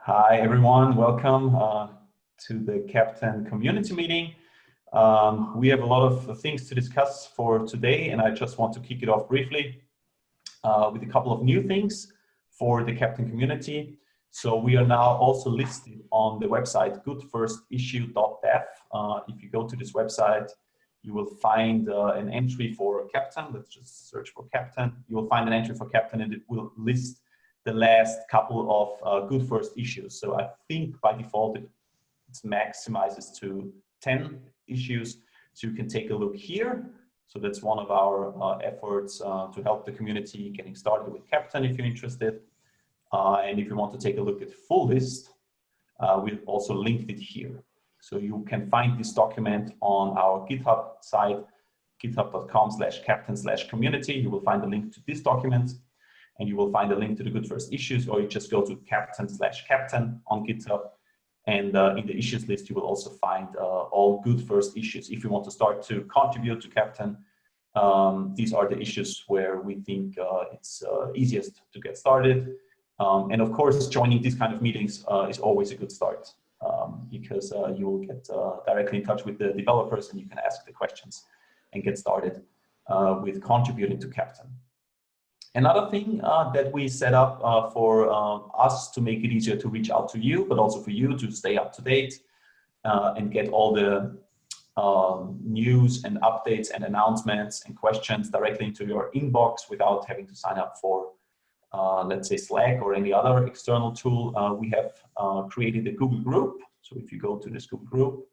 Hi everyone, welcome to the Keptn community meeting. We have a lot of things to discuss for today, and I just want to kick it off briefly with a couple of new things for the Keptn community. So we are now also listed on the website goodfirstissue.dev. If you go to this website, you will find an entry for Keptn. Let's just search for Keptn. You will find an entry for Keptn, and it will list the last couple of good first issues. So I think by default it maximizes to 10 issues. So you can take a look here. So that's one of our efforts to help the community getting started with Keptn if you're interested. And if you want to take a look at the full list, we've also linked it here. So you can find this document on our GitHub site, github.com/keptn/community. You will find a link to this document, and you will find a link to the good first issues, or you just go to Keptn/Keptn on GitHub. And in the issues list, you will also find all good first issues. If you want to start to contribute to Keptn, these are the issues where we think it's easiest to get started. And of course, joining these kind of meetings is always a good start because you will get directly in touch with the developers, and you can ask the questions and get started with contributing to Keptn. Another thing that we set up for us to make it easier to reach out to you, but also for you to stay up to date and get all the news and updates and announcements and questions directly into your inbox without having to sign up for, let's say, Slack or any other external tool. We have created a Google group. So if you go to this Google group,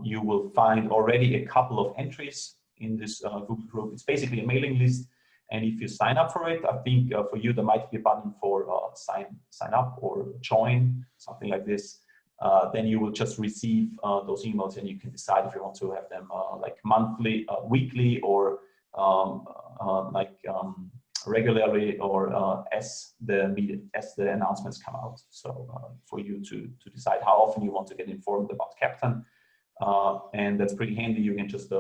you will find already a couple of entries in this Google group. It's basically a mailing list. And if you sign up for it, I think for you, there might be a button for sign up or join, something like this. Then you will just receive those emails, and you can decide if you want to have them like monthly, weekly, or regularly, or as the announcements come out. So for you to decide how often you want to get informed about Keptn. And that's pretty handy. You can just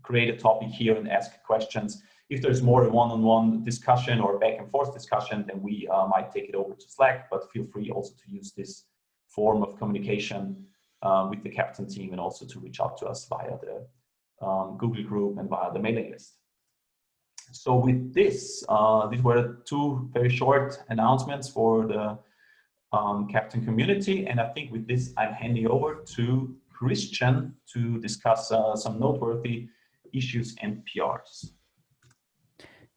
create a topic here and ask questions. If there's more one-on-one discussion or back and forth discussion, then we might take it over to Slack, but feel free also to use this form of communication with the Keptn team, and also to reach out to us via the Google group and via the mailing list. So with this, these were two very short announcements for the Keptn community. And I think with this, I'm handing over to Christian to discuss some noteworthy issues and PRs.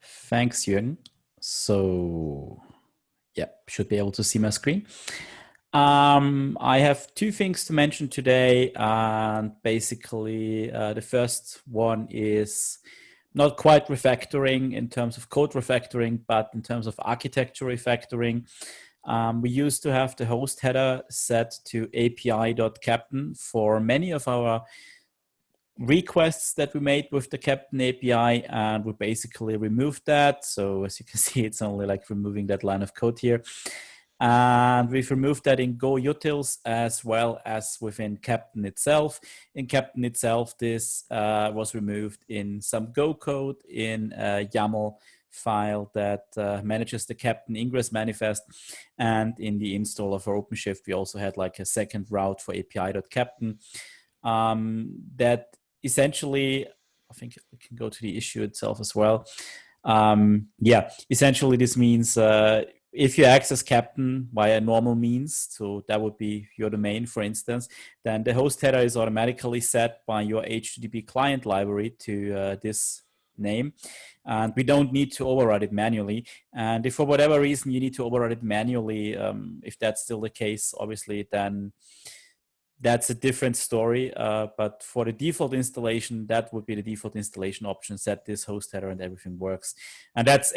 Thanks, Jürgen. So, yeah, should be able to see my screen. I have two things to mention today, and basically the first one is not quite refactoring in terms of code refactoring, but in terms of architecture refactoring. We used to have the host header set to api.keptn for many of our requests that we made with the Keptn API, and we basically removed that. So as you can see, it's only like removing that line of code here. And we've removed that in Go utils as well as within Keptn itself. In Keptn itself, this was removed in some Go code in a YAML file that manages the Keptn ingress manifest. And in the install of our OpenShift, we also had like a second route for api.keptn. That essentially, I think we can go to the issue itself as well. Yeah, essentially this means if you access Keptn via normal means, so that would be your domain, for instance, then the host header is automatically set by your HTTP client library to this name. And we don't need to override it manually. And if for whatever reason you need to override it manually, if that's still the case, obviously, then that's a different story, but for the default installation, that would be the default installation option, set this host header, and everything works. And that's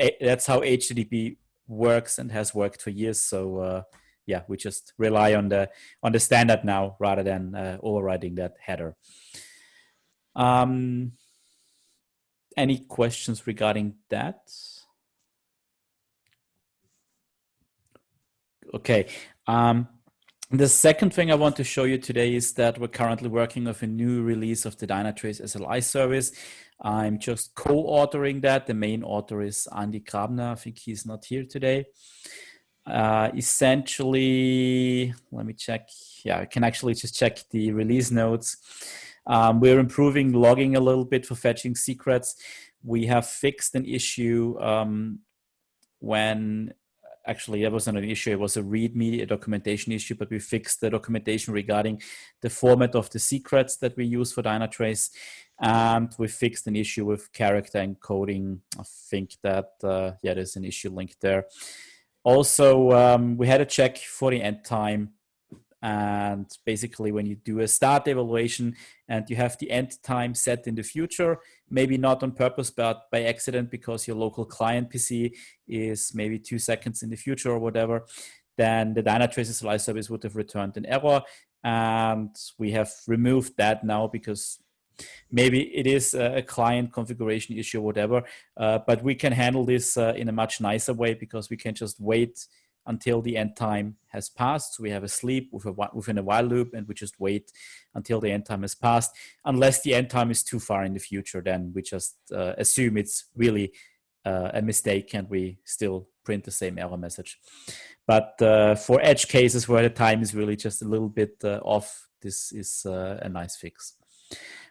how HTTP works and has worked for years. So yeah, we just rely on the standard now rather than overriding that header. Any questions regarding that? Okay. The second thing I want to show you today is that we're currently working with a new release of the Dynatrace CLI service. I'm just co-authoring that. The main author is Andi Grabner. I think he's not here today. essentially, let me check. Yeah, I can actually just check the release notes. We're improving logging a little bit for fetching secrets. We have fixed an issue when actually that wasn't an issue, it was a README, a documentation issue, but we fixed the documentation regarding the format of the secrets that we use for Dynatrace. And we fixed an issue with character encoding. I think that, yeah, there's an issue linked there. Also, we had a check for the end time. And basically, when you do a start evaluation and you have the end time set in the future, maybe not on purpose, but by accident because your local client PC is maybe 2 seconds in the future or whatever, then the Dynatrace CLI service would have returned an error. And we have removed that now because maybe it is a client configuration issue or whatever, but we can handle this in a much nicer way because we can just wait until the end time has passed. So we have a sleep within a while loop, and we just wait until the end time has passed. Unless the end time is too far in the future, then we just assume it's really a mistake and we still print the same error message. But for edge cases where the time is really just a little bit off, this is a nice fix.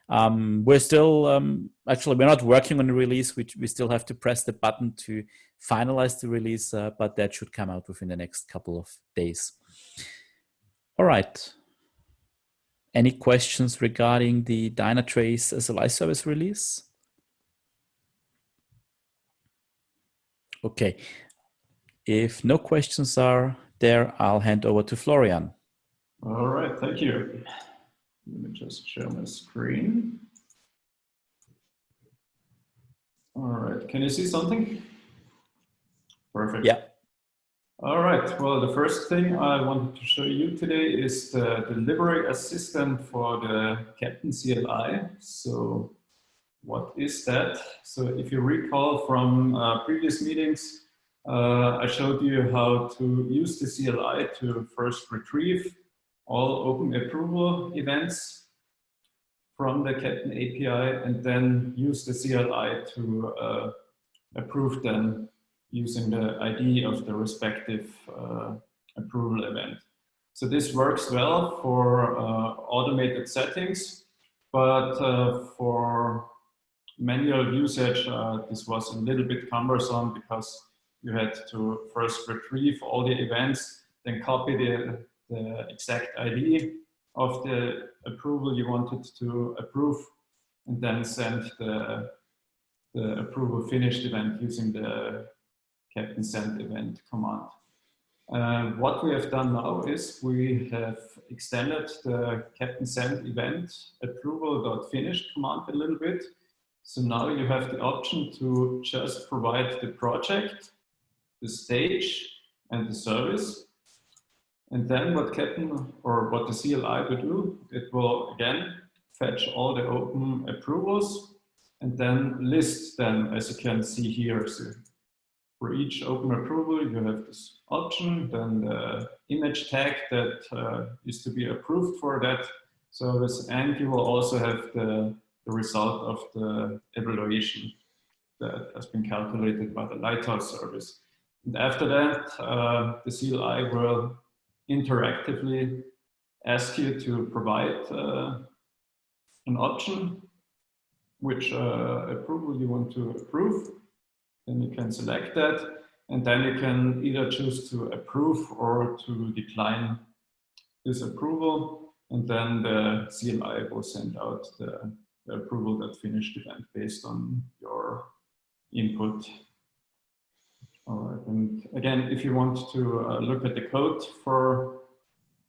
We're still, actually, we're not working on the release. We still have to press the button to finalize the release, but that should come out within the next couple of days. All right. Any questions regarding the Dynatrace CLI service release? Okay. If no questions are there, I'll hand over to Florian. All right, thank you. Let me just share my screen. All right, can you see something? Perfect. Yeah. All right, well, the first thing I wanted to show you today is the delivery assistant for the Keptn CLI. So what is that? So if you recall from previous meetings, I showed you how to use the CLI to first retrieve all open approval events from the Keptn API and then use the CLI to approve them using the ID of the respective approval event. So this works well for automated settings, but for manual usage, this was a little bit cumbersome because you had to first retrieve all the events, then copy the exact ID of the approval you wanted to approve, and then send the approval finished event using the Keptn send event command. What we have done now is we have extended the Keptn send event approval.finished command a little bit. So now you have the option to just provide the project, the stage, and the service. And then what Keptn or what the CLI will do, it will again fetch all the open approvals and then list them, as you can see here. So for each open approval, you have this option, then the image tag that is to be approved for that service, and you will also have the result of the evaluation that has been calculated by the Lighthouse service. And after that, the CLI will interactively ask you to provide an option, which approval you want to approve. Then you can select that, and then you can either choose to approve or to decline this approval, and then the CLI will send out the approval that finished event based on your input. All right, and again, if you want to look at the code for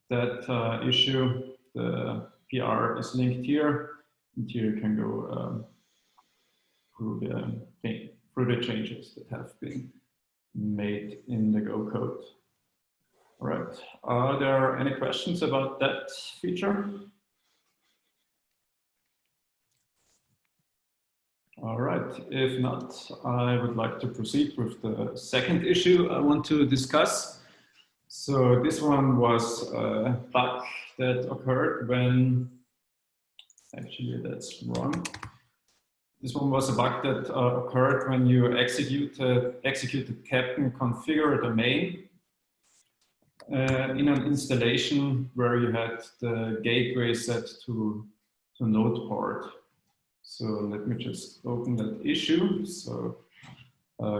that issue, the PR is linked here, and here you can go through the changes that have been made in the Go code. All right, are there any questions about that feature? All right, if not, I would like to proceed with the second issue I want to discuss. So this one was a bug that occurred when, actually that's wrong. This one was a bug that occurred when you executed Keptn configure domain in an installation where you had the gateway set to node port. So let me just open that issue. So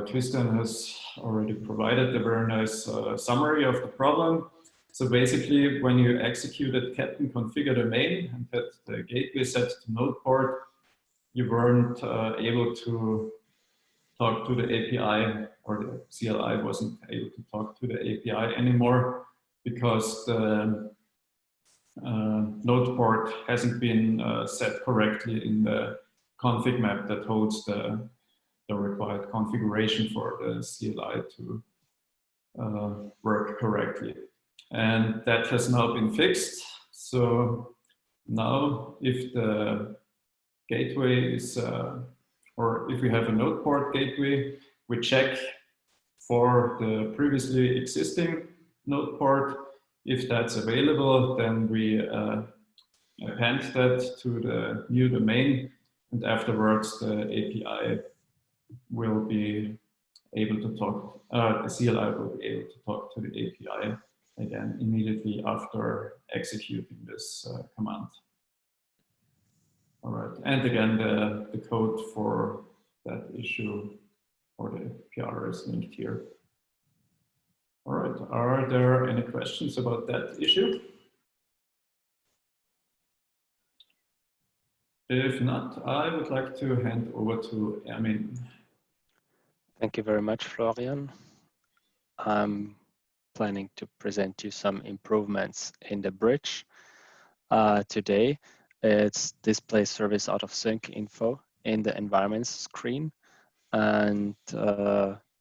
Christian has already provided a very nice summary of the problem. So basically, when you executed Keptn configure the main and had the gateway set to node port, you weren't able to talk to the API, or the CLI wasn't able to talk to the API anymore because the node port hasn't been set correctly in the config map that holds the required configuration for the CLI to work correctly. And that has now been fixed. So now if the gateway is, or if we have a node port gateway, we check for the previously existing node port. If that's available, then we append that to the new domain, and afterwards the API will be able to talk, the CLI will be able to talk to the API again immediately after executing this command. All right, and again, the code for that issue for the PR is linked here. All right, are there any questions about that issue? If not, I would like to hand over to Ermin. Thank you very much, Florian. I'm planning to present you some improvements in the bridge today. It's display service out of sync info in the environments screen. And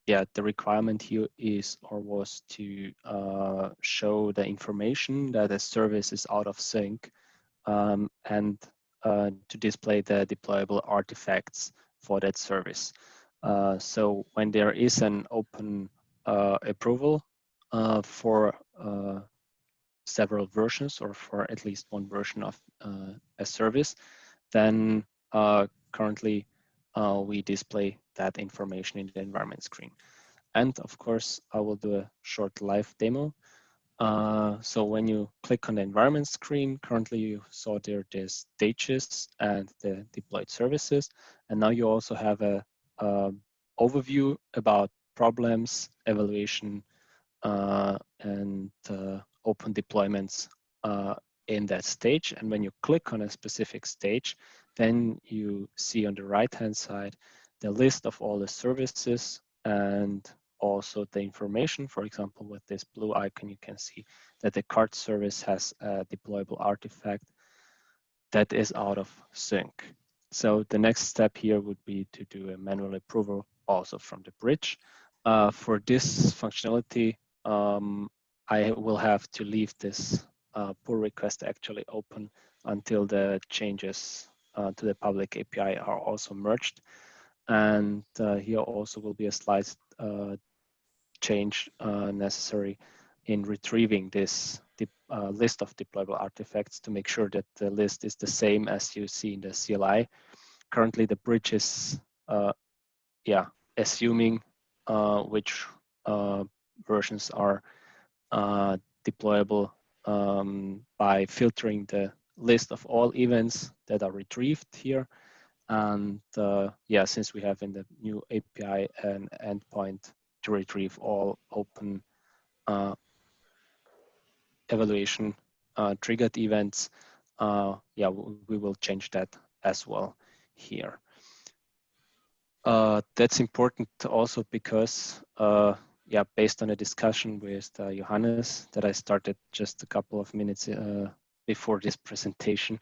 yeah, the requirement here is or was to show the information that a service is out of sync and to display the deployable artifacts for that service. So when there is an open approval for several versions or for at least one version of a service, then currently we display that information in the environment screen. And of course, I will do a short live demo. So when you click on the environment screen, currently you saw there the stages and the deployed services. And now you also have a overview about problems, evaluation, and open deployments in that stage. And when you click on a specific stage, then you see on the right-hand side the list of all the services and also the information. For example, with this blue icon, you can see that the cart service has a deployable artifact that is out of sync. So the next step here would be to do a manual approval also from the bridge. For this functionality, I will have to leave this pull request actually open until the changes to the public API are also merged. And here also will be a slight change necessary in retrieving this list of deployable artifacts to make sure that the list is the same as you see in the CLI. Currently, the bridge is assuming which versions are deployable by filtering the list of all events that are retrieved here. And yeah, since we have in the new API an endpoint to retrieve all open evaluation triggered events, yeah, we will change that as well here. That's important also because, yeah, based on a discussion with Johannes that I started just a couple of minutes before this presentation,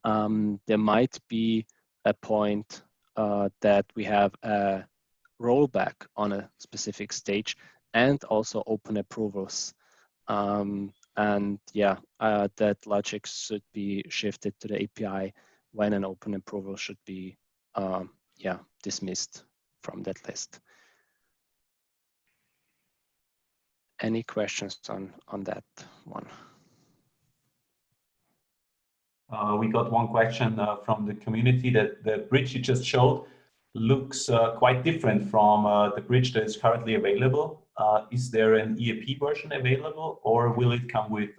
there might be a point that we have a rollback on a specific stage and also open approvals. And yeah, that logic should be shifted to the API when an open approval should be yeah, dismissed from that list. Any questions on that one? We got one question from the community that the bridge you just showed looks quite different from the bridge that is currently available. is there an EAP version available, or will it come with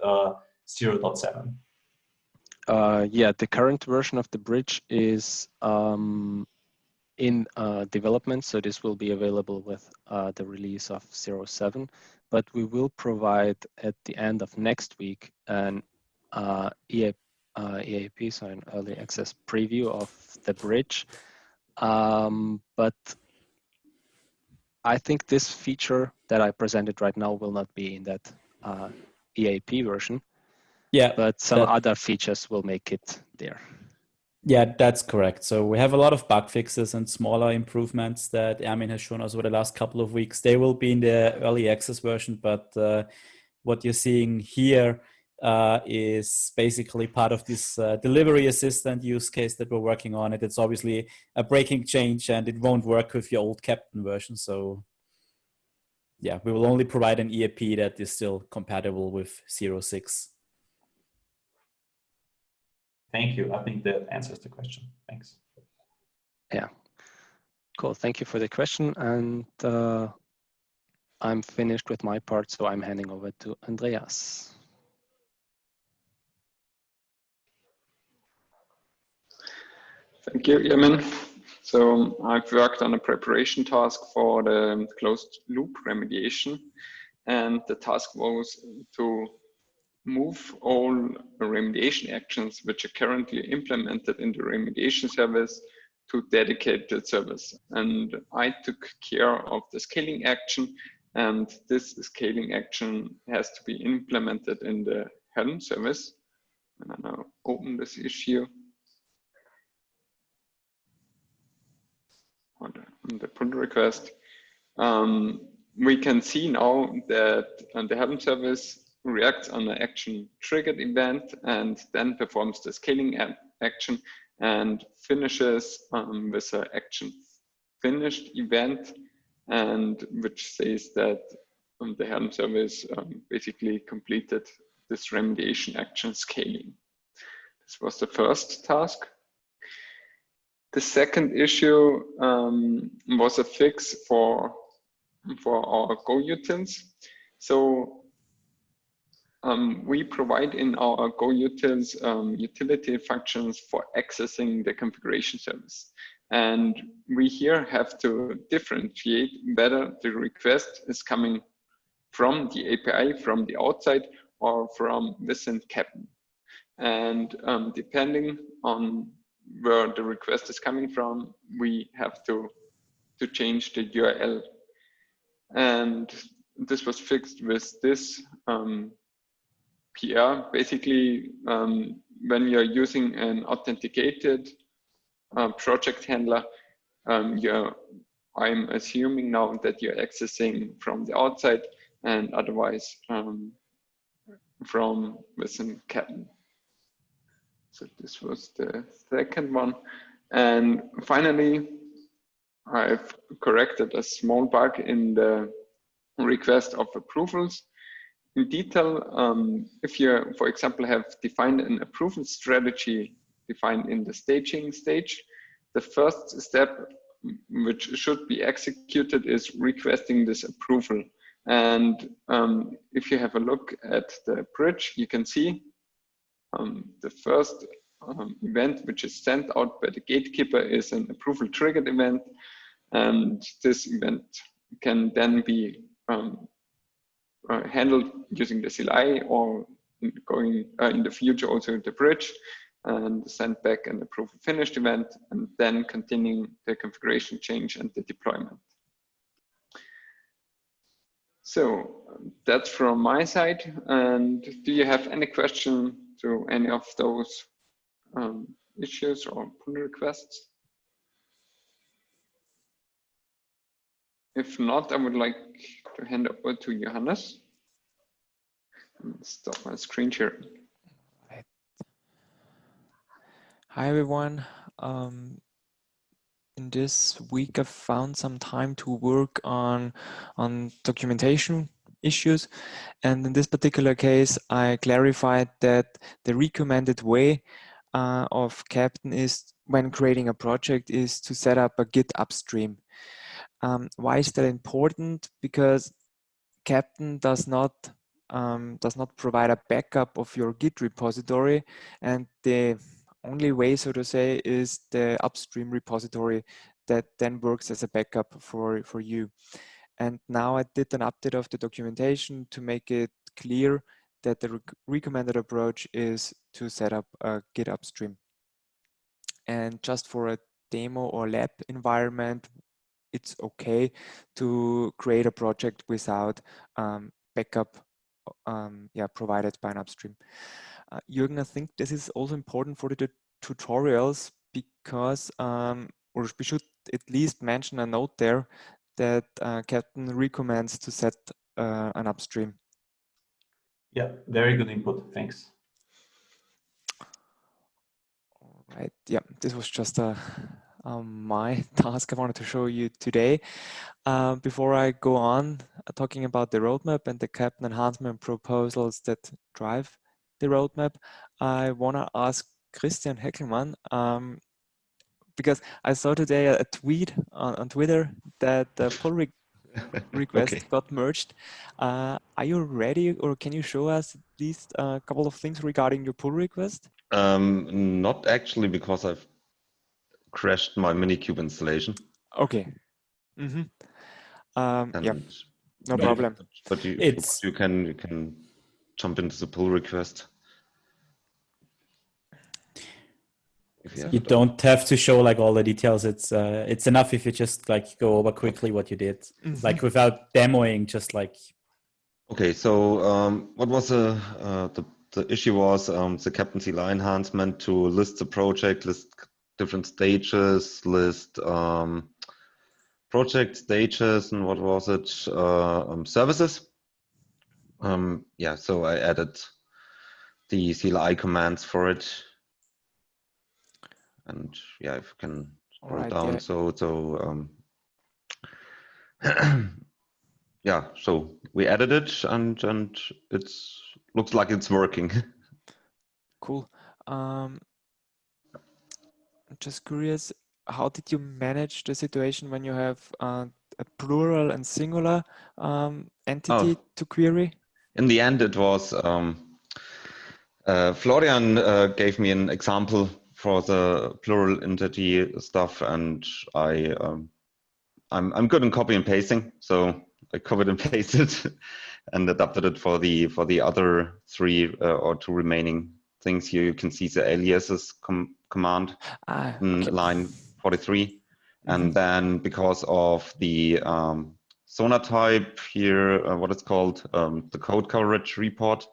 0.7? Yeah, the current version of the bridge is in development, so this will be available with the release of 0.7, but we will provide at the end of next week an EAP, so an early access preview of the bridge. But I think this feature that I presented right now will not be in that EAP version. Yeah, but some other features will make it there. Yeah, that's correct. So we have a lot of bug fixes and smaller improvements that Ermin has shown us over the last couple of weeks. They will be in the early access version, but what you're seeing here is basically part of this delivery assistant use case that we're working on. It's obviously a breaking change and it won't work with your old Keptn version. So yeah, we will only provide an EAP that is still compatible with 0.6. Thank you. I think that answers the question. Thanks. Yeah, cool. Thank you for the question. And I'm finished with my part, so I'm handing over to Andreas. Thank you, Ermin. So I've worked on a preparation task for the closed loop remediation, and the task was to move all remediation actions which are currently implemented in the remediation service to dedicated service. And I took care of the scaling action, and this scaling action has to be implemented in the Helm service. And I now open this issue on the pull request. We can see now that the Helm service reacts on the action triggered event and then performs the scaling action and finishes with an action finished event, and which says that the Helm service basically completed this remediation action scaling. This was the first task. The second issue was a fix for our Go utils. So we provide in our Go utils utility functions for accessing the configuration service. And we here have to differentiate whether the request is coming from the API, from the outside, or from within Keptn. And depending on where the request is coming from, we have to change the URL. And this was fixed with this PR. Basically, when you're using an authenticated project handler, I'm assuming now that you're accessing from the outside and otherwise from within Keptn. So this was the second one. And finally, I've corrected a small bug in the request of approvals. In detail, if you, for example, have defined an approval strategy defined in the staging stage, the first step which should be executed is requesting this approval. And if you have a look at the bridge, you can see the first event which is sent out by the gatekeeper is an approval triggered event, and this event can then be handled using the CLI or going in the future also the bridge and send back an approval finished event, and then continuing the configuration change and the deployment. So that's from my side. And do you have any question to any of those issues or pull requests? If not, I would like to hand over to Johannes. Stop my screen share. Right. Hi everyone. In this week, I've found some time to work on documentation issues, and in this particular case, I clarified that the recommended way of Keptn is, when creating a project, is to set up a Git upstream. Why is that important? Because Keptn does not provide a backup of your Git repository, and the only way, so to say, is the upstream repository that then works as a backup for you. And now I did an update of the documentation to make it clear that the recommended approach is to set up a Git upstream. And just for a demo or lab environment, it's okay to create a project without backup provided by an upstream. Jürgen, I think this is also important for the tutorials because, or we should at least mention a note there that Keptn recommends to set an upstream. Yeah, very good input. Thanks. All right. Yeah, this was just my task I wanted to show you today. Before I go on talking about the roadmap and the Keptn enhancement proposals that drive the roadmap, I want to ask Christian Heckelmann, because I saw today a tweet on Twitter that the pull request got merged. Are you ready, or can you show us at least a couple of things regarding your pull request? Not actually, because I've crashed my Minikube installation. Okay. Mm-hmm. Yeah, no problem. But you can jump into the pull request. You don't have to show like all the details. It's enough if you just like go over quickly what you did, like without demoing, just like. Okay, so what was the issue was the Keptn CLI enhancement to list the project, list different stages, list project stages, and what was it? Services. Yeah, so I added the CLI commands for it. And yeah, if you can scroll down, yeah. So yeah, so we added it, and it looks like it's working. Cool. I'm just curious, how did you manage the situation when you have a plural and singular entity to query? In the end, it was Florian gave me an example for the plural entity stuff, and I'm good in copy and pasting, so I copied and pasted and adapted it for the other three or two remaining things. Here you can see the aliases command in line 43, and then because of the Sonar type here, what it's called, the code coverage report,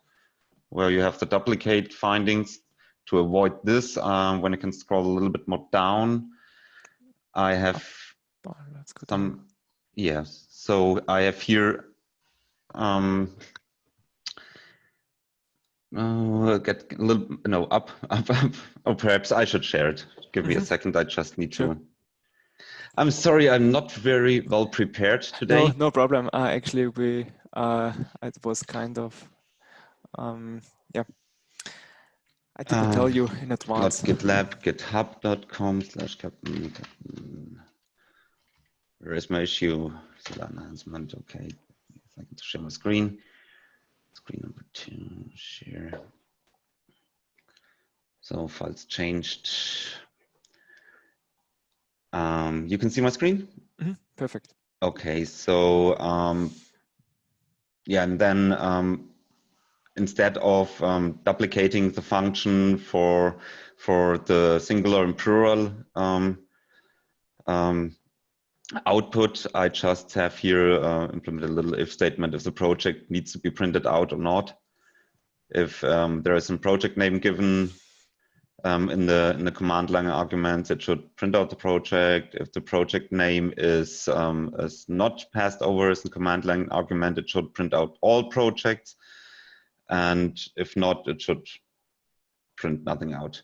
where you have the duplicate findings. To avoid this, when you can scroll a little bit more down, I have some, yes. So I have here, get a little, up. Or perhaps I should share it. Give me a second. I just need to. I'm sorry, I'm not very well prepared today. No problem. Actually, it was kind of, yeah. I didn't tell you in advance. GitLab, github.com/Keptn. Where is my issue? Enhancement. Okay. I can share my screen. Screen number 2. Share. So files changed. You can see my screen? Perfect. Okay. So yeah, and then instead of duplicating the function for the singular and plural output, I just have here implemented a little if statement if the project needs to be printed out or not. If there is a project name given in the command line arguments, it should print out the project. If the project name is not passed over as a command line argument, it should print out all projects. And if not, it should print nothing out.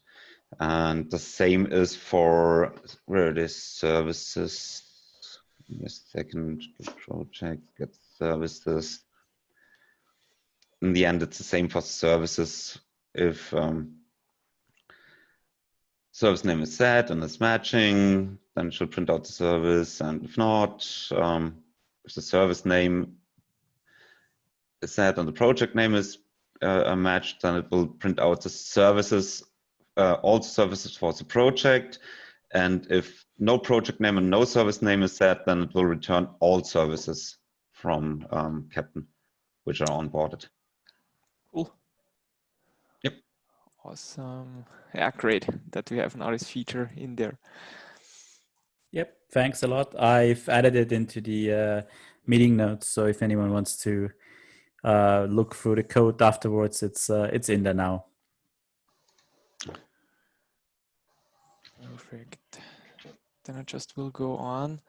And the same is for where it is services. Give me a second. Get project, get services. In the end, it's the same for services. If service name is set and it's matching, then it should print out the service. And if not, if the service name set and the project name is matched, then it will print out the services, all services for the project. And if no project name and no service name is set, then it will return all services from Keptn, which are onboarded. Cool. Yep. Awesome. Yeah, great that we have now this feature in there. Yep, thanks a lot. I've added it into the meeting notes, so if anyone wants to look through the code afterwards, it's in there now. Perfect. Then I just will go on.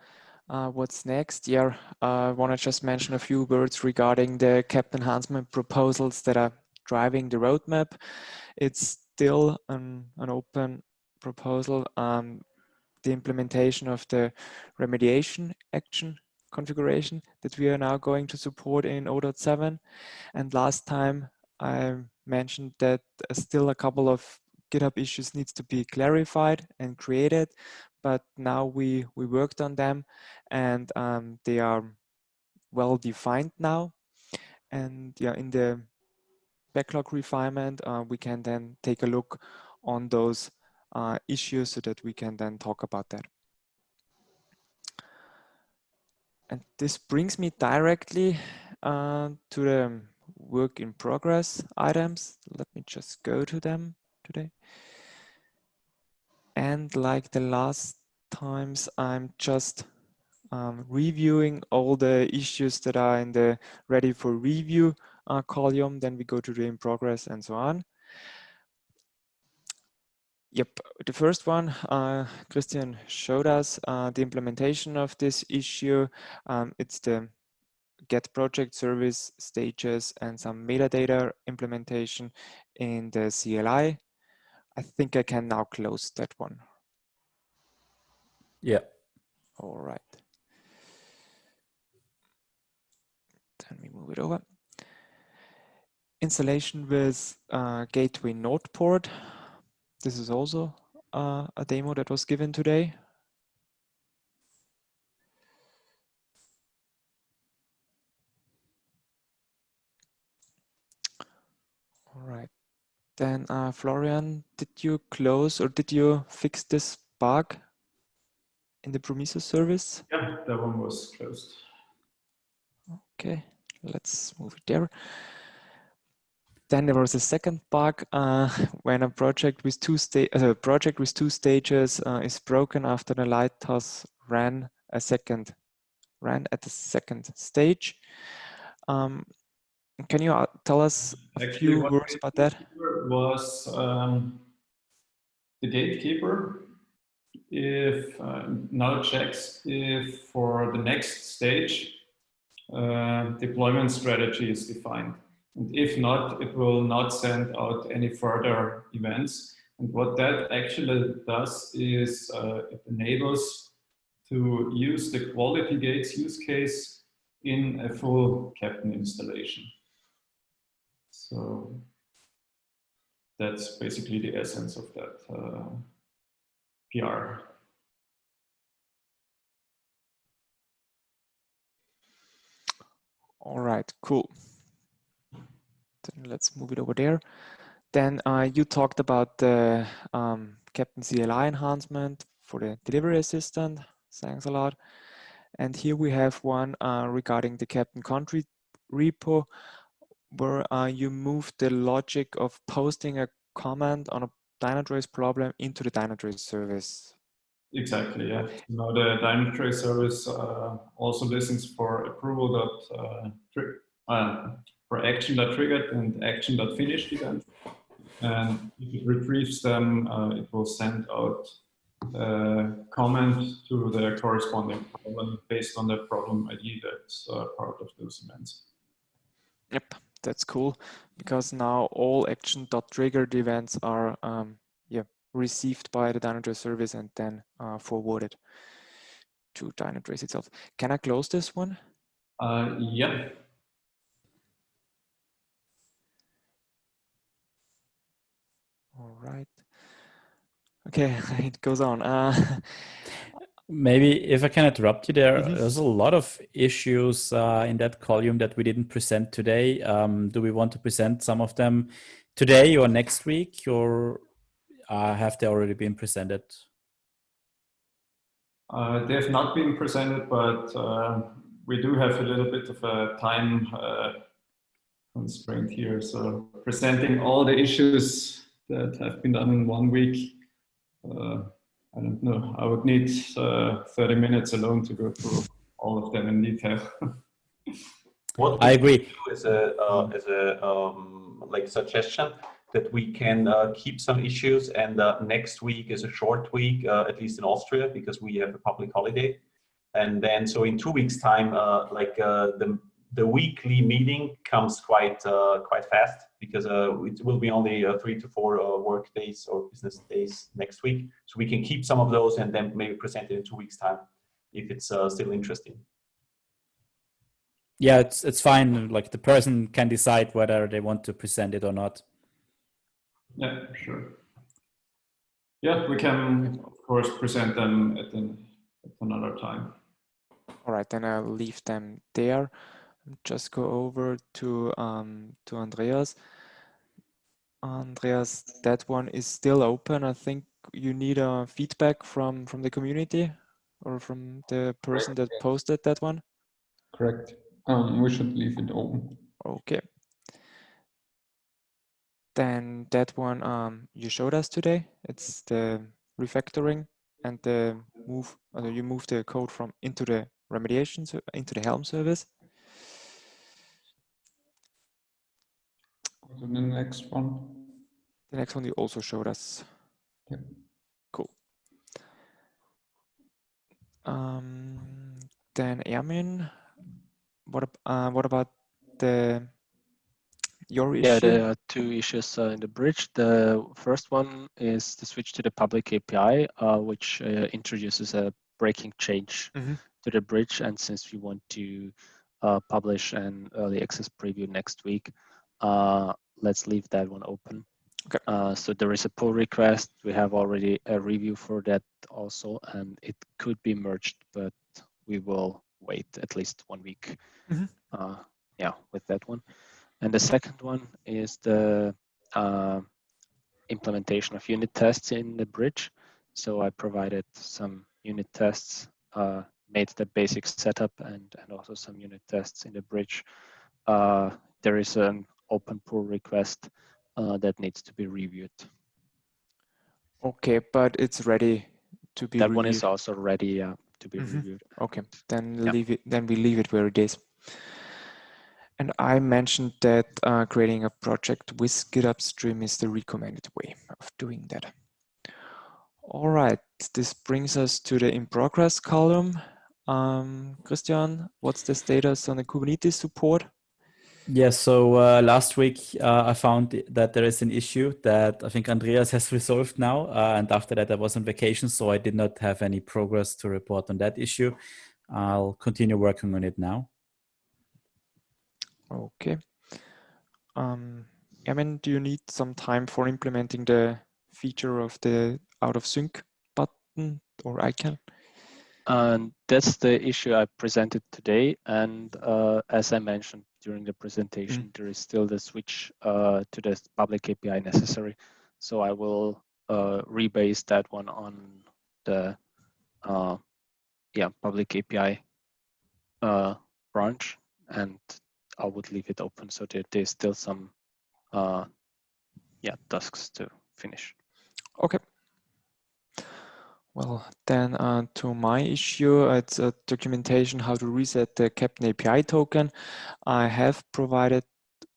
What's next? Yeah, I want to just mention a few words regarding the Keptn enhancement proposals that are driving the roadmap. It's still an open proposal. The implementation of the remediation action configuration that we are now going to support in 0.7. And last time I mentioned that still a couple of GitHub issues needs to be clarified and created, but now we worked on them, and they are well defined now. And yeah, in the backlog refinement, we can then take a look on those issues so that we can then talk about that. And this brings me directly to the work in progress items. Let me just go to them today. And like the last times, I'm just reviewing all the issues that are in the ready for review column. Then we go to the in progress and so on. Yep, the first one, Christian showed us the implementation of this issue. It's the get project service stages and some metadata implementation in the CLI. I think I can now close that one. Yeah. All right. Then we move it over. Installation with Gateway Node port. This is also a demo that was given today. All right. Then Florian, did you close or did you fix this bug in the Prometheus service? Yeah, that one was closed. Okay, let's move it there. Then there was a second bug when a project with two stages is broken after the lighthouse ran at the second stage. Can you tell us a few words about that? Was the gatekeeper if now checks if for the next stage deployment strategy is defined. And if not, it will not send out any further events. And what that actually does is it enables to use the quality gates use case in a full Keptn installation. So that's basically the essence of that PR. All right, cool. Then let's move it over there. Then you talked about the Keptn CLI enhancement for the delivery assistant. Thanks a lot. And here we have one regarding the Keptn country repo, where you move the logic of posting a comment on a Dynatrace problem into the Dynatrace service. Exactly, yeah. Now the Dynatrace service also listens for approval for action.triggered and action.finished event. And if it retrieves them, it will send out a comment to the corresponding problem based on the problem ID that's part of those events. Yep, that's cool, because now all action.triggered events are received by the Dynatrace service and then forwarded to Dynatrace itself. Can I close this one? Yeah. All right. Okay, it goes on. Maybe if I can interrupt you there, there's a lot of issues in that column that we didn't present today. Do we want to present some of them today or next week, or have they already been presented? They have not been presented, but we do have a little bit of a time constraint here. So presenting all the issues that have been done in 1 week, I don't know. I would need 30 minutes alone to go through all of them in detail. What I agree. do as a like suggestion that we can keep some issues, and next week is a short week, at least in Austria, because we have a public holiday. And then, so in 2 weeks' time, the weekly meeting comes quite fast, because it will be only 3 to 4 work days or business days next week. So we can keep some of those and then maybe present it in 2 weeks' time if it's still interesting. Yeah, it's fine. Like the person can decide whether they want to present it or not. Yeah, sure. Yeah, we can of course present them at another time. All right, then I'll leave them there. Just go over to Andreas. Andreas, that one is still open. I think you need a feedback from the community or from the person that posted that one. Correct. We should leave it open. Okay. Then that one you showed us today. It's the refactoring and the move. You move the code from into the remediation into the Helm service. Go to the next one. The next one you also showed us. Yeah. Cool. Then Ermin, what about your issue? Yeah, there are 2 issues in the bridge. The first one is the switch to the public API, which introduces a breaking change to the bridge. And since we want to publish an early access preview next week, let's leave that one open. Okay. So there is a pull request. We have already a review for that also, and it could be merged, but we will wait at least 1 week. Yeah, with that one. And the second one is the implementation of unit tests in the bridge. So I provided some unit tests, made the basic setup and also some unit tests in the bridge. There is an open pull request that needs to be reviewed. Okay, but it's ready to be reviewed. That one is also ready to be reviewed. Okay, then leave it. Then we leave it where it is. And I mentioned that creating a project with GitHub Stream is the recommended way of doing that. All right, this brings us to the in progress column. Christian, what's the status on the Kubernetes support? Yes, so last week I found that there is an issue that I think Andreas has resolved now. And after that I was on vacation, so I did not have any progress to report on that issue. I'll continue working on it now. Okay. Ermin, do you need some time for implementing the feature of the out of sync button or icon? And that's the issue I presented today. And as I mentioned during the presentation, there is still the switch to the public API necessary. So I will rebase that one on the public API branch, and I would leave it open so that there's still some tasks to finish. Okay. Well, then to my issue, it's a documentation how to reset the Keptn API token. I have provided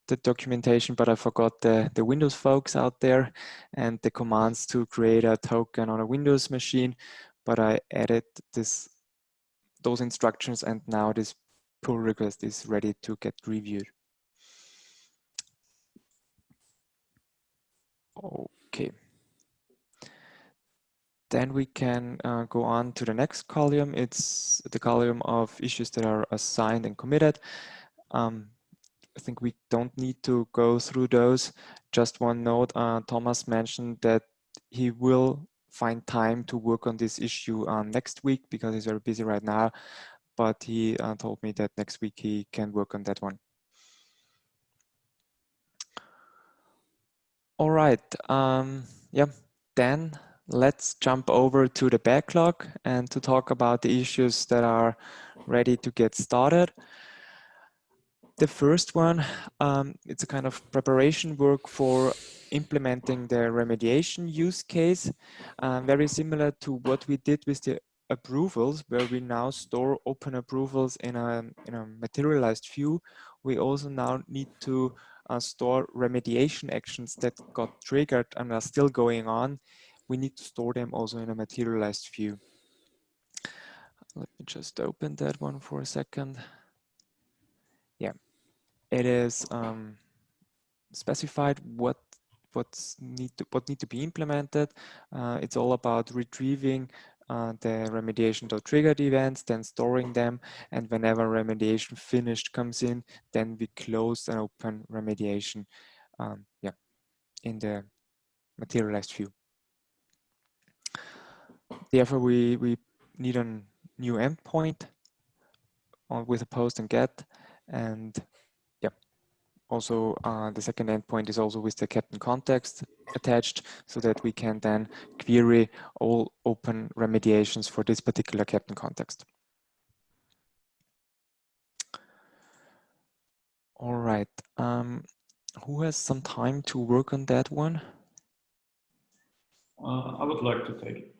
the documentation, but I forgot the Windows folks out there and the commands to create a token on a Windows machine. But I added those instructions, and now this pull request is ready to get reviewed. Okay. Then we can go on to the next column. It's the column of issues that are assigned and committed. I think we don't need to go through those. Just one note, Thomas mentioned that he will find time to work on this issue next week because he's very busy right now. But he told me that next week he can work on that one. All right. Yeah. Then let's jump over to the backlog and to talk about the issues that are ready to get started. The first one, it's a kind of preparation work for implementing the remediation use case, very similar to what we did with the approvals, where we now store open approvals in a materialized view. We also now need to store remediation actions that got triggered and are still going on. We need to store them also in a materialized view. Let me just open that one for a second. Yeah. It is specified what need to be implemented. It's all about retrieving the remediation.triggered events, then storing them, and whenever remediation finished comes in, then we close and open remediation in the materialized view. Therefore, we need a new endpoint with a post and get, and also, the second endpoint is also with the Keptn context attached so that we can then query all open remediations for this particular Keptn context. All right. Who has some time to work on that one? I would like to take it.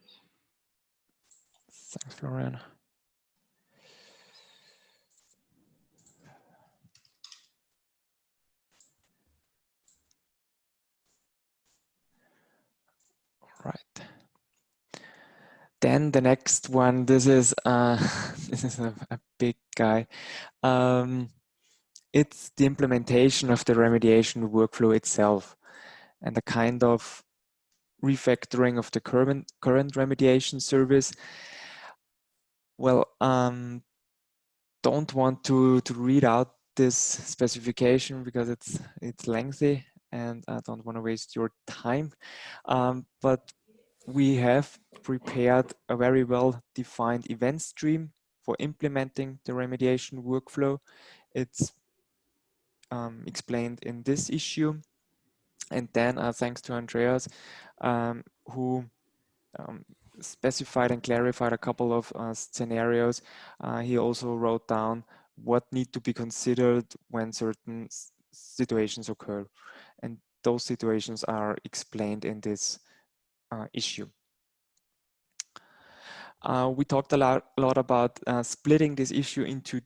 Thanks, Florian. Right. Then the next one, this is this is a big guy. It's the implementation of the remediation workflow itself and the kind of refactoring of the current remediation service. Well, don't want to read out this specification because it's lengthy and I don't want to waste your time. But we have prepared a very well-defined event stream for implementing the remediation workflow. It's explained in this issue. And then thanks to Andreas, who specified and clarified a couple of scenarios, he also wrote down what need to be considered when certain situations occur. And those situations are explained in this issue. We talked a lot about splitting this issue into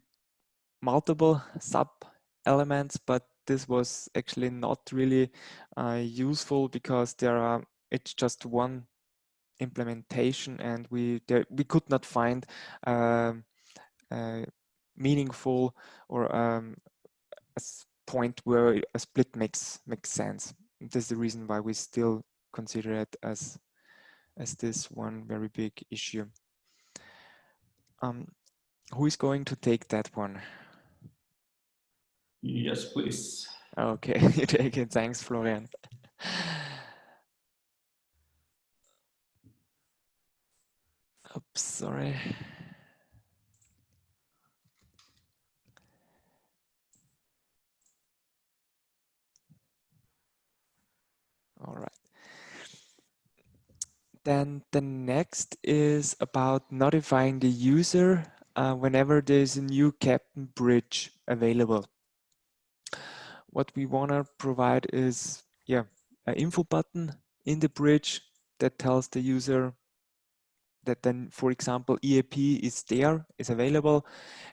multiple sub-elements, but this was actually not really useful because it's just one implementation and we could not find meaningful or a point where a split makes sense. This is the reason why we still consider it as this one very big issue. Who is going to take that one? Yes, please. Okay, you take it. Thanks, Florian. Oops, sorry. All right. Then the next is about notifying the user whenever there's a new Keptn bridge available. What we want to provide is, an info button in the bridge that tells the user that then, for example, EAP is available,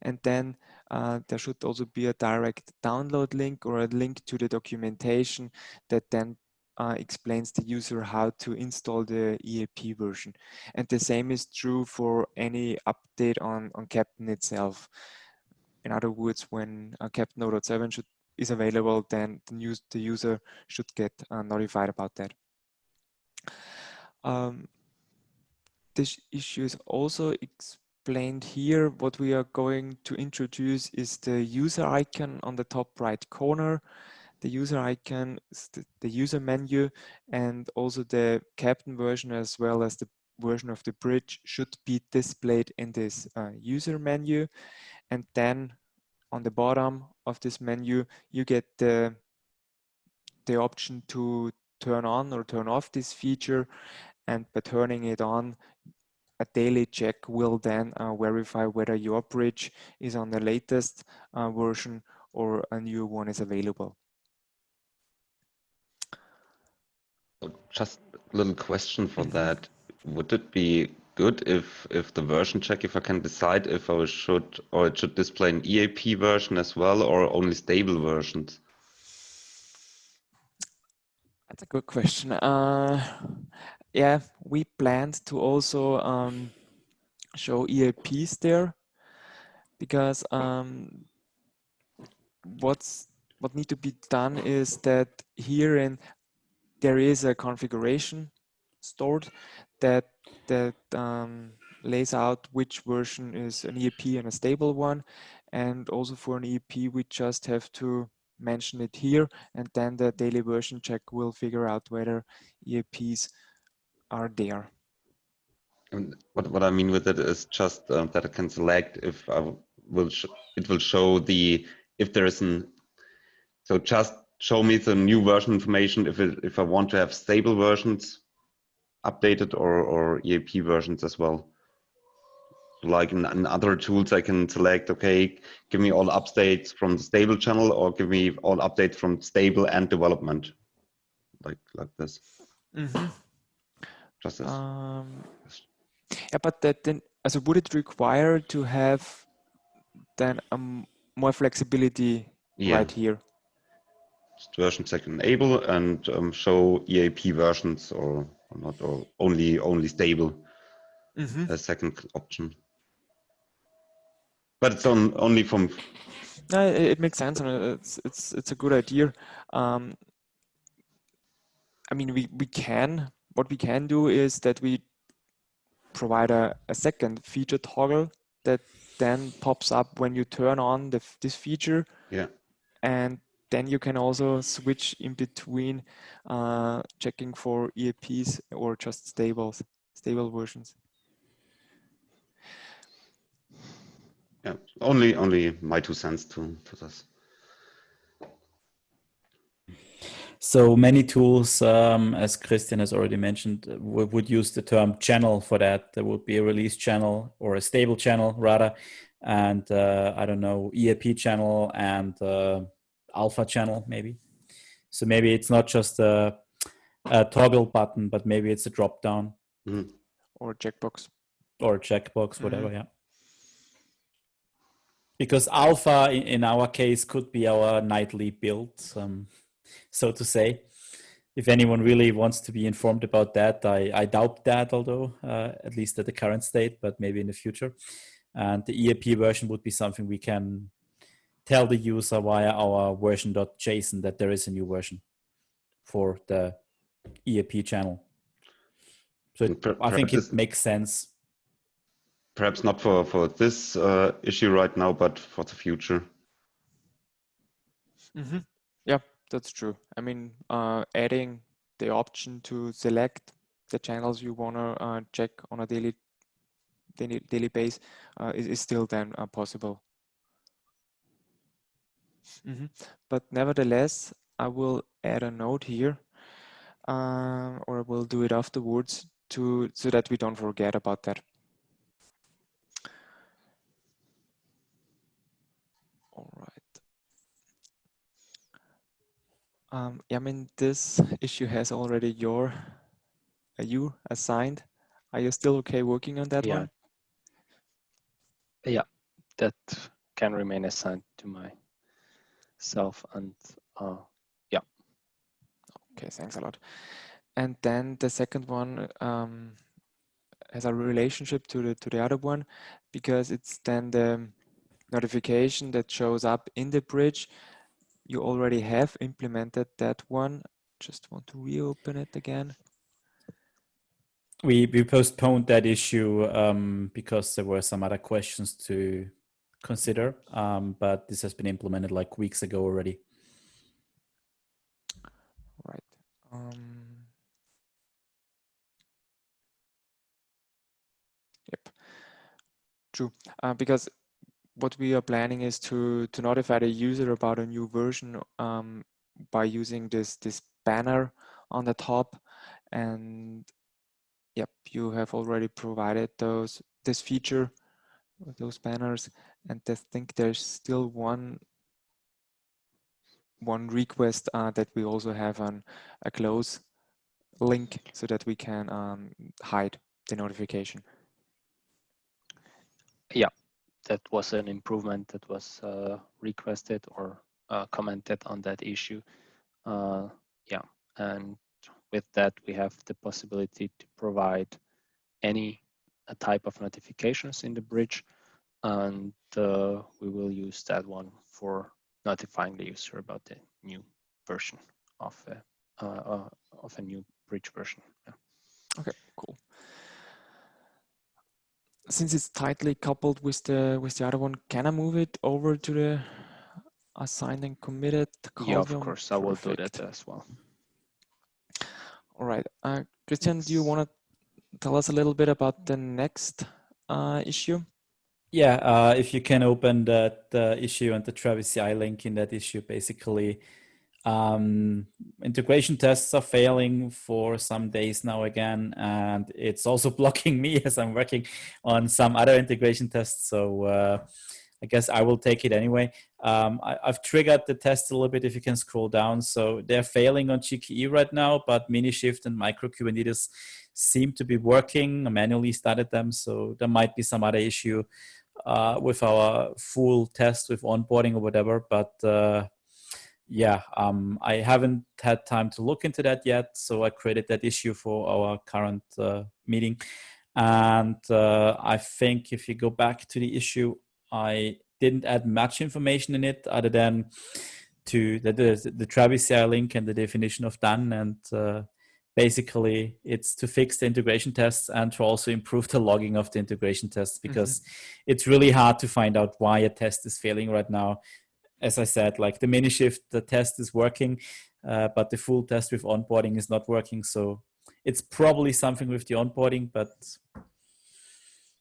and then there should also be a direct download link or a link to the documentation that then explains the user how to install the EAP version. And the same is true for any update on Keptn itself. In other words, when Keptn 0.7 is available, then the user should get notified about that. This issue is also explained here. What we are going to introduce is the user icon on the top right corner the user icon, the user menu, and also the Keptn version as well as the version of the bridge should be displayed in this user menu. And then on the bottom of this menu, you get the option to turn on or turn off this feature. And by turning it on, a daily check will then verify whether your bridge is on the latest version or a new one is available. Just a little question for that. Would it be good if the version check, if I can decide if I should, or it should display an EAP version as well, or only stable versions? That's a good question. Yeah, we planned to also show EAPs there, because what need to be done is that here there is a configuration stored that lays out which version is an EAP and a stable one, and also for an EAP we just have to mention it here, and then the daily version check will figure out whether EAPs are there. And what I mean with it is just that I can select if I will it will show if there is so just show me the new version information if I want to have stable versions updated or EAP versions as well. Like in other tools, I can select, okay, give me all updates from the stable channel, or give me all updates from stable and development, like this. Mm-hmm. Just this. Yeah, but that then, also would it require to have then more flexibility right here? Just version check enable and show EAP versions or not, or only stable. A second option. But it's only from. It makes sense, and it's a good idea. I mean, what we can do is that we provide a second feature toggle that then pops up when you turn on this feature. Yeah. And then you can also switch in between checking for EAPs or just stable versions. Yeah, only my 2 cents to this. So many tools, as Christian has already mentioned, would use the term channel for that. There would be a release channel or a stable channel rather, and I don't know, EAP channel and alpha channel maybe. So maybe it's not just a toggle button, but maybe it's a drop down. Or a checkbox. Or a checkbox, whatever, yeah. Because alpha in our case could be our nightly build, so to say. If anyone really wants to be informed about that, I doubt that, although at least at the current state, but maybe in the future. And the EAP version would be something we can tell the user via our version.json that there is a new version for the EAP channel. So I think it makes sense. Perhaps not for this issue right now, but for the future. Yeah, that's true. I mean, adding the option to select the channels you want to check on a daily base is still then possible. But nevertheless, I will add a note here, or we'll do it afterwards so that we don't forget about that. All right. I mean, this issue has already you assigned. Are you still okay working on that one? Yeah, that can remain assigned to myself, and yeah. Okay, thanks a lot. And then the second one has a relationship to the other one, because it's then the notification that shows up in the bridge. You already have implemented that one. Just want to reopen it again. We postponed that issue because there were some other questions to consider, but this has been implemented like weeks ago already. True, because what we are planning is to notify the user about a new version by using this banner on the top, and yep, you have already provided this feature, those banners, and I think there's still one request that we also have on a close link so that we can hide the notification. Yeah, that was an improvement that was requested or commented on that issue. Yeah, and with that, we have the possibility to provide any type of notifications in the bridge, and we will use that one for notifying the user about the new version of a new bridge version. Yeah. Okay, cool. Since it's tightly coupled with the other one, can I move it over to the assigned and committed column? Yeah, of course, I will do that as well. All right, Christian, do you want to tell us a little bit about the next issue? Yeah, if you can open that issue and the Travis CI link in that issue, basically integration tests are failing for some days now again, and it's also blocking me as I'm working on some other integration tests. So I guess I will take it anyway. I've triggered the test a little bit if you can scroll down. So they're failing on GKE right now, but Minishift and Micro Kubernetes seem to be working. I manually started them, so there might be some other issue with our full test with onboarding or whatever. But yeah, I haven't had time to look into that yet. So I created that issue for our current meeting. And I think if you go back to the issue, I didn't add much information in it other than to the Travis CI link and the definition of done. And basically, it's to fix the integration tests and to also improve the logging of the integration tests, because it's really hard to find out why a test is failing right now. As I said, like the Minishift, the test is working, but the full test with onboarding is not working. So it's probably something with the onboarding, but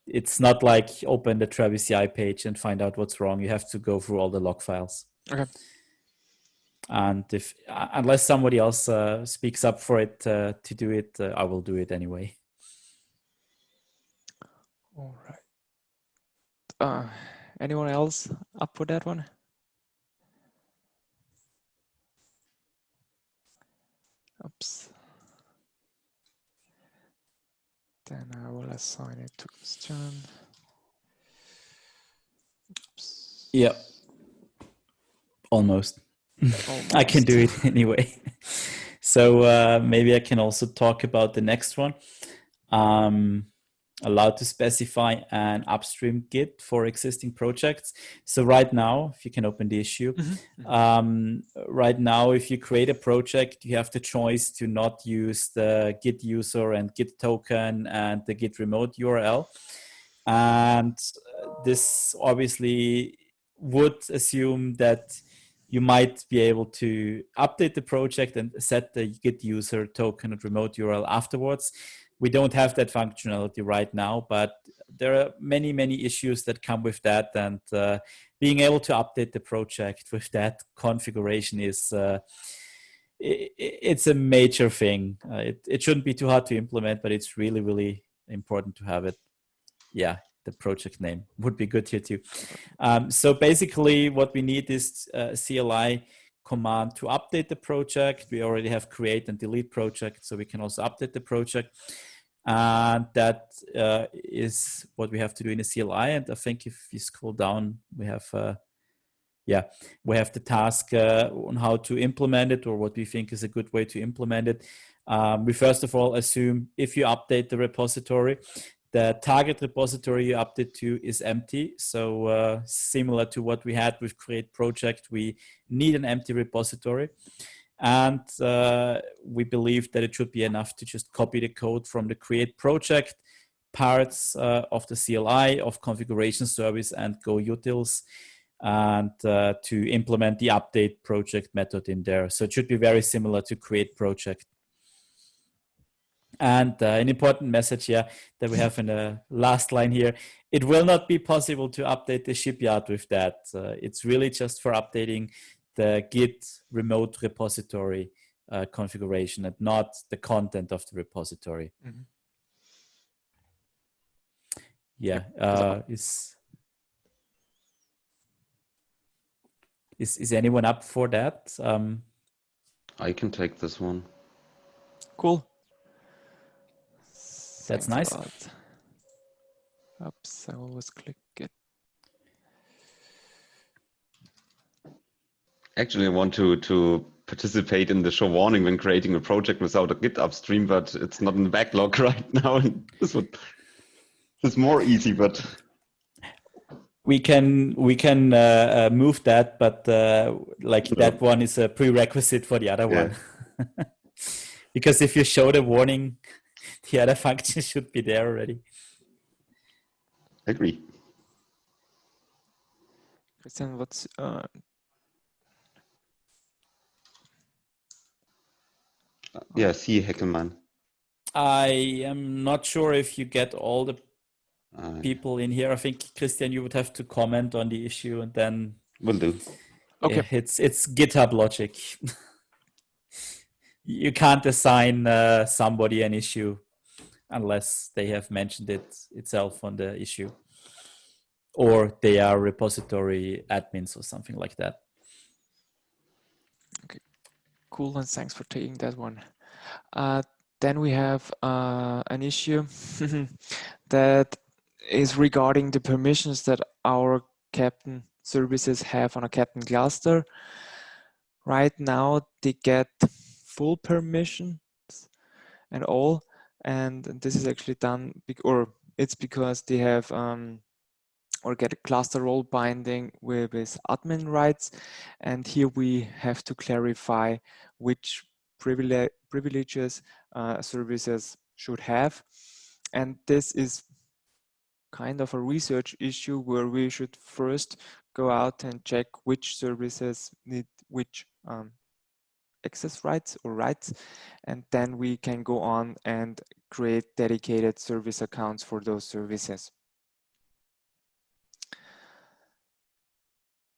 it's not like open the Travis CI page and find out what's wrong. You have to go through all the log files. Okay. And if unless somebody else speaks up for it to do it, I will do it anyway. All right. Anyone else up for that one? Oops. Then I will assign it to Christian. Oops. Yeah. Almost. I can do it anyway. So maybe I can also talk about the next one. Allowed to specify an upstream Git for existing projects. So right now, if you can open the issue, right now, if you create a project, you have the choice to not use the Git user and Git token and the Git remote URL. And this obviously would assume that you might be able to update the project and set the Git user token and remote URL afterwards. We don't have that functionality right now, but there are many, many issues that come with that. And being able to update the project with that configuration is, it's a major thing. It shouldn't be too hard to implement, but it's really, really important to have it. Yeah, the project name would be good here too. So basically what we need is a CLI command to update the project. We already have create and delete project, so we can also update the project. And that is what we have to do in a CLI. And I think if you scroll down, we have, we have the task on how to implement it, or what we think is a good way to implement it. We first of all assume if you update the repository, the target repository you update to is empty. So similar to what we had with create project, we need an empty repository. And we believe that it should be enough to just copy the code from the create project parts of the CLI, of configuration service and Go utils, and to implement the update project method in there. So it should be very similar to create project. And an important message here that we have in the last line here, it will not be possible to update the shipyard with that. It's really just for updating the Git remote repository configuration and not the content of the repository. Mm-hmm. Yeah, is anyone up for that? I can take this one. Cool. That's Thanks nice. a lot. Oops, I always click it. Actually, I want to participate in the show warning when creating a project without a Git upstream, but it's not in the backlog right now. And this is more easy, but we can move that, but like that one is a prerequisite for the other one. Because if you show the warning, the other function should be there already. Agree. Christian, what's C. Heckelmann. I am not sure if you get all the people in here. I think, Christian, you would have to comment on the issue and then Will do. okay. It's GitHub logic. You can't assign somebody an issue unless they have mentioned it itself on the issue, or they are repository admins or something like that. Okay, cool, and thanks for taking that one. Then we have an issue that is regarding the permissions that our Keptn services have on a Keptn cluster. Right now, they get full permissions and all, and this is actually done, or it's because they have or get a cluster role binding with admin rights, and here we have to clarify which privileges services should have, and this is kind of a research issue where we should first go out and check which services need which access rights or rights, and then we can go on and create dedicated service accounts for those services.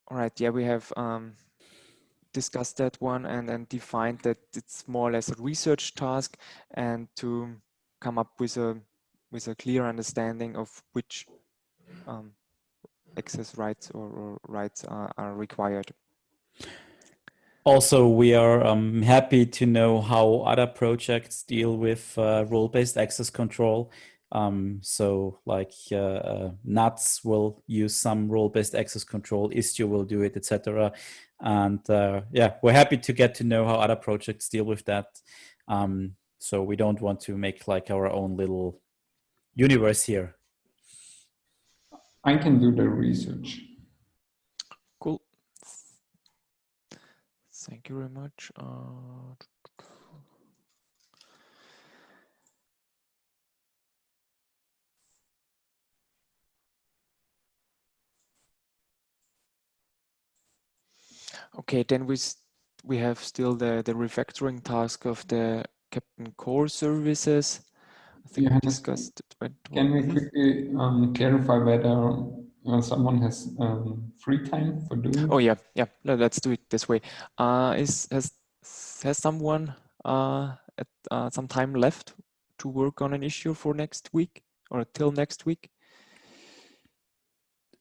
All right, yeah, we have discussed that one and defined that it's more or less a research task, and to come up with a clear understanding of which access rights or rights are required. Also, we are happy to know how other projects deal with role-based access control. So like NUTS will use some role-based access control, Istio will do it, etc. And yeah, we're happy to get to know how other projects deal with that. So we don't want to make like our own little universe here. I can do the research. Cool. Thank you very much. Okay, then we have still the refactoring task of the Keptn Core services. I think we discussed it. Can we quickly clarify whether someone has free time for doing? Oh yeah, yeah. Let's do it this way. Has someone some time left to work on an issue for next week or till next week?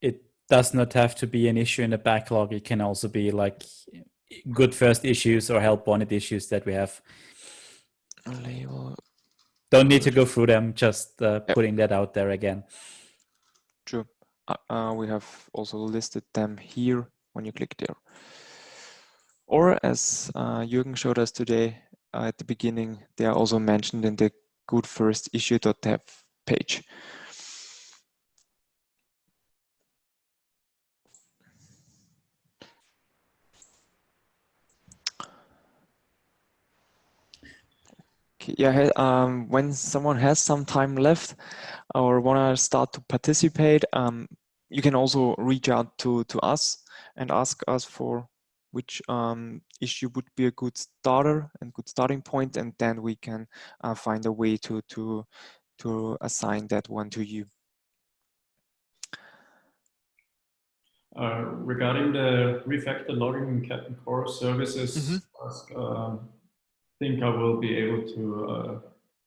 It does not have to be an issue in the backlog. It can also be like good first issues or help wanted issues that we have. Label. Don't need to go through them, just putting that out there again. True. We have also listed them here when you click there. Or as Jürgen showed us today at the beginning, they are also mentioned in the good first issue.dev page. Yeah, when someone has some time left or want to start to participate, you can also reach out to us and ask us for which issue would be a good starter and good starting point, and then we can find a way to assign that one to you. Regarding the refactor logging in Keptn Core services, I think I will be able to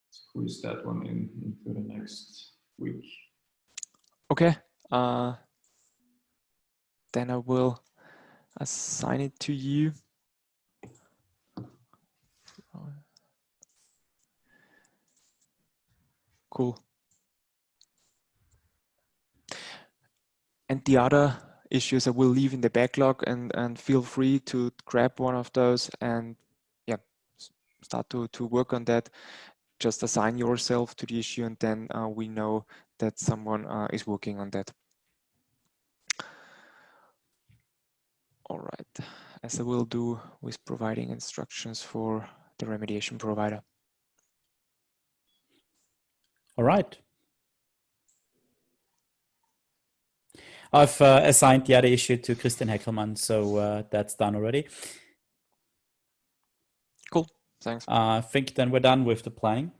squeeze that one into the next week. Okay. Then I will assign it to you. Cool. And the other issues I will leave in the backlog, and feel free to grab one of those and yeah, start to work on that. Just assign yourself to the issue, and then we know that someone is working on that. All right, as I will do with providing instructions for the remediation provider. All right. I've assigned the other issue to Christian Heckelmann, so that's done already. Cool, thanks. I think then we're done with the planning.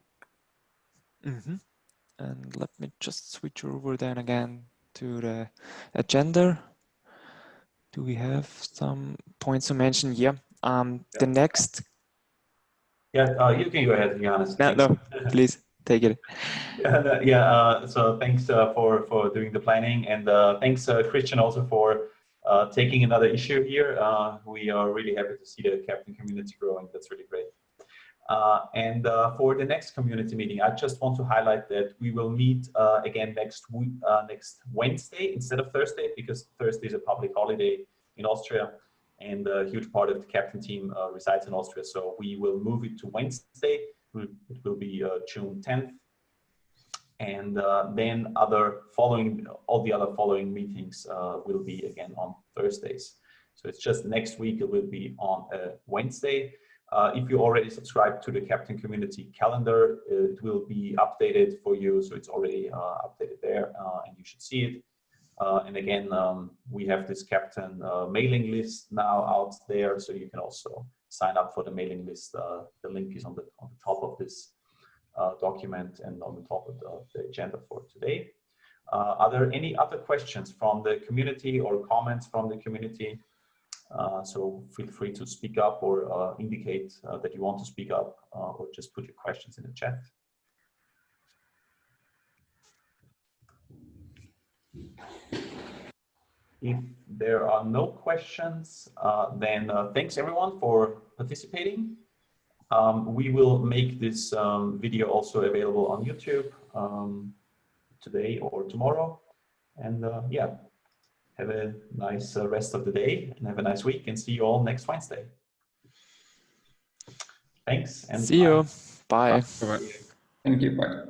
And let me just switch over then again to the agenda. Do we have some points to mention? Yeah. The next. Yeah, you can go ahead, Johannes. No, please take it. So thanks for doing the planning, and thanks Christian also for taking another issue here. We are really happy to see the Keptn community growing. That's really great. And for the next community meeting, I just want to highlight that we will meet again next Wednesday instead of Thursday, because Thursday is a public holiday in Austria, and a huge part of the Keptn team resides in Austria. So we will move it to Wednesday. It will be June 10th. And then all the other following meetings will be again on Thursdays. So it's just next week, it will be on a Wednesday. If you already subscribe to the Keptn community calendar, it will be updated for you. So it's already updated there, and you should see it. And again, we have this Keptn mailing list now out there, so you can also sign up for the mailing list. The link is on the top of this document and on the top of the agenda for today. Are there any other questions from the community or comments from the community? So feel free to speak up or indicate that you want to speak up, or just put your questions in the chat. If there are no questions, then thanks everyone for participating. We will make this video also available on YouTube today or tomorrow. And yeah, have a nice rest of the day and have a nice week, and see you all next Wednesday. Thanks. And see you. Bye. Thank you. Bye.